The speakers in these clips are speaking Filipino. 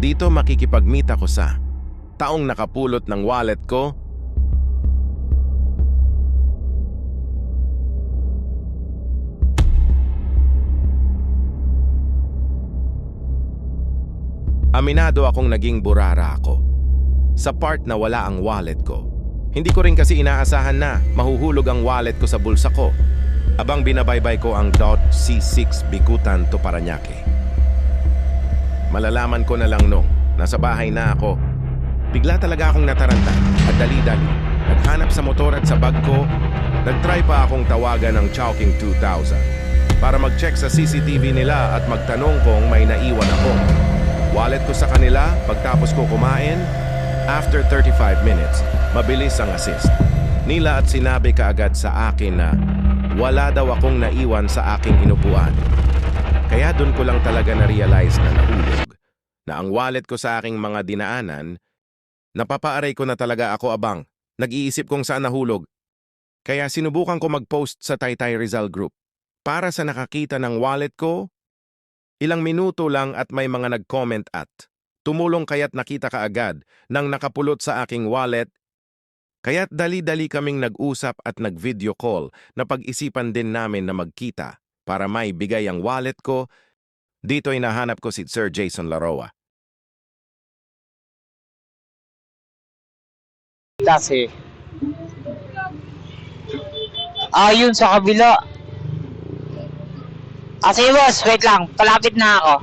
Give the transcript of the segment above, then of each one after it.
Dito makikipag-meet ako sa taong nakapulot ng wallet ko. Aminado akong naging burara ako sa part na wala ang wallet ko. Hindi ko rin kasi inaasahan na mahuhulog ang wallet ko sa bulsa ko habang binabaybay ko ang .C6 Bikutan to Parañaque. Malalaman ko na lang nung nasa bahay na ako. Bigla talaga akong nataranta at dali-dali. Naghanap sa motor at sa bag ko. Nagtry pa akong tawagan ng Chowking 2000 para mag-check sa CCTV nila at magtanong kung may naiwan ako. Wallet ko sa kanila pagtapos ko kumain. After 35 minutes, mabilis ang assist nila at sinabi kaagad sa akin na wala daw akong naiwan sa aking inupuan. Kaya doon ko lang talaga na-realize na nahulog, na ang wallet ko sa aking mga dinaanan, napapaaray ko na talaga ako abang, nag-iisip kung saan nahulog. Kaya sinubukan ko mag-post sa Taytay Rizal Group. Para sa nakakita ng wallet ko, ilang minuto lang at may mga nag-comment at tumulong kaya't nakita kaagad nang nakapulot sa aking wallet. Kaya't dali-dali kaming nag-usap at nag-video call na pag-isipan din namin na magkita para may bigay ang wallet ko. Dito ay nahanap ko si Sir Jason Laroa. Kasi ayun sa kabila. Sige boss, wait lang, palapit na ako.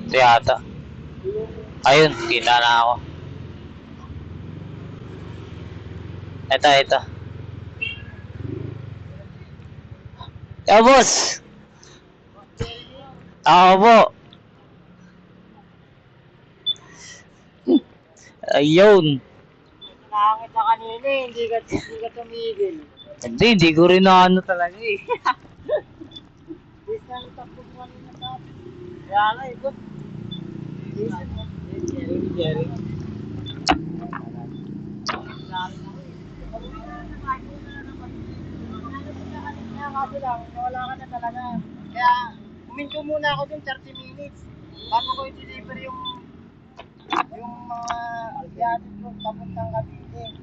Ito yata. Ayun, kita na ako. Ito. Boss! Ako po. Ayun. Nakakita kanina eh, hindi ka tumigil. Hindi ko rin na ano talaga eh. Bis na natakbo mo kanina sa atin. Kaya nga eh, boss. Jerry. Kaso lang, wala ka na talaga. Kaya, uminto muna ako dun 30 minutes. Bago ko i-deliver yung mga albiyatis ko papuntang Cavite.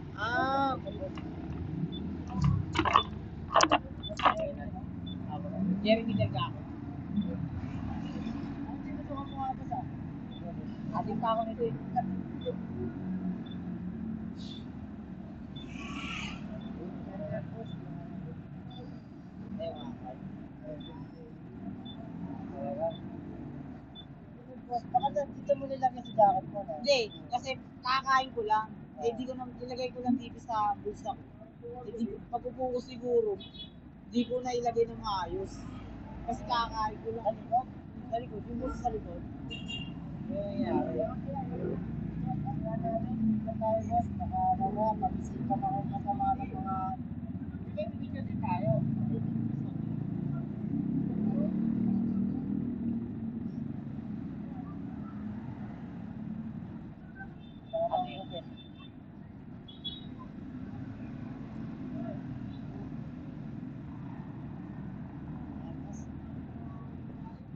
Jerry, bigyan ka ako. Ang sinusukan mo nga ba sa? Ating pa ako nito eh. Baka dito mo nilagay sa jacket mo na. Hindi, kasi kakain ko lang. Eh, di ko na, nilagay ko lang dito sa bulsa ko. Eh, pagpupo ko siguro, di ko na ilagay ng maayos. Kasi kakain ko lang. Sa likod, yung bulsa sa likod. Yung nangyari. Tayo boss, nakalawa, pag-isipan ako kasama ng mga video din tayo.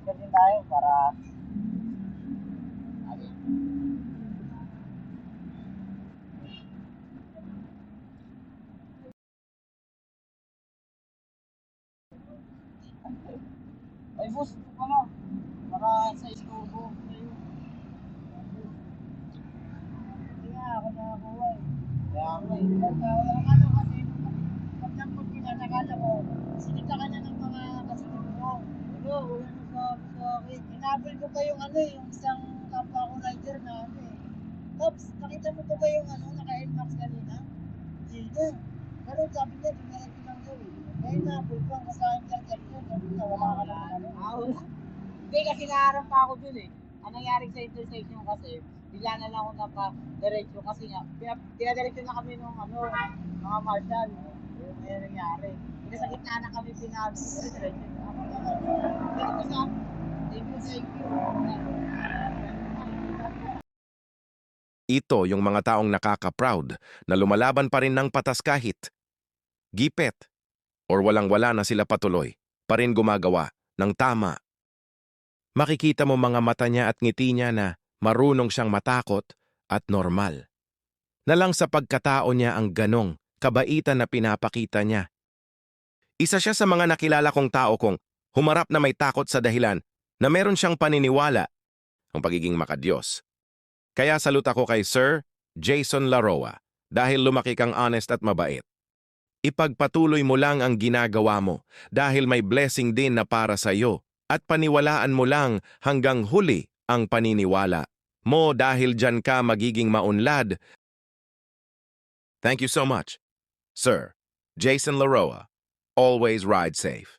Din tayo para ay boss, ito na para sa istobo kayo. Hindi nga ako nakakuha eh. Kaya ako eh. Akala ko kasi pagdampot ko na nakala ko sinita ka na ng mga kasunod mo. Wala nagsabi sa akin. Inabol ko pa yung yung isang kapwa ko rider na Pops, nakita mo ba yung naka-NMAX kanina? Dito. Pero sabi niya, di na lang daw eh. Kaya inabol ko ang kasama niya. Sabi niya, wala ka na. Hindi kasi naharap pa ako dun eh. Ang nangyari sa intersection kasi, bigla na lang ako napa-diretso kasi nga, pinadiretso na kami nung mga marshal. Yung nangyari. Kasi sa gitna na kami diretso na ako. Thank you, Sam. Thank you. Ito yung mga taong nakaka-proud na lumalaban pa rin ng patas kahit gipet or walang-wala na sila patuloy, pa rin gumagawa ng tama. Makikita mo mga mata niya at ngiti niya na marunong siyang matakot at normal. Na lang sa pagkatao niya ang ganong kabaitan na pinapakita niya. Isa siya sa mga nakilala kong tao kong humarap na may takot sa dahilan na meron siyang paniniwala ang pagiging makadiyos. Kaya salut ako kay Sir Jason Laroa dahil lumaki kang honest at mabait. Ipagpatuloy mo lang ang ginagawa mo dahil may blessing din na para sa iyo at paniwalaan mo lang hanggang huli ang paniniwala mo dahil dyan ka magiging maunlad. Thank you so much, Sir Jason Laroa. Always ride safe.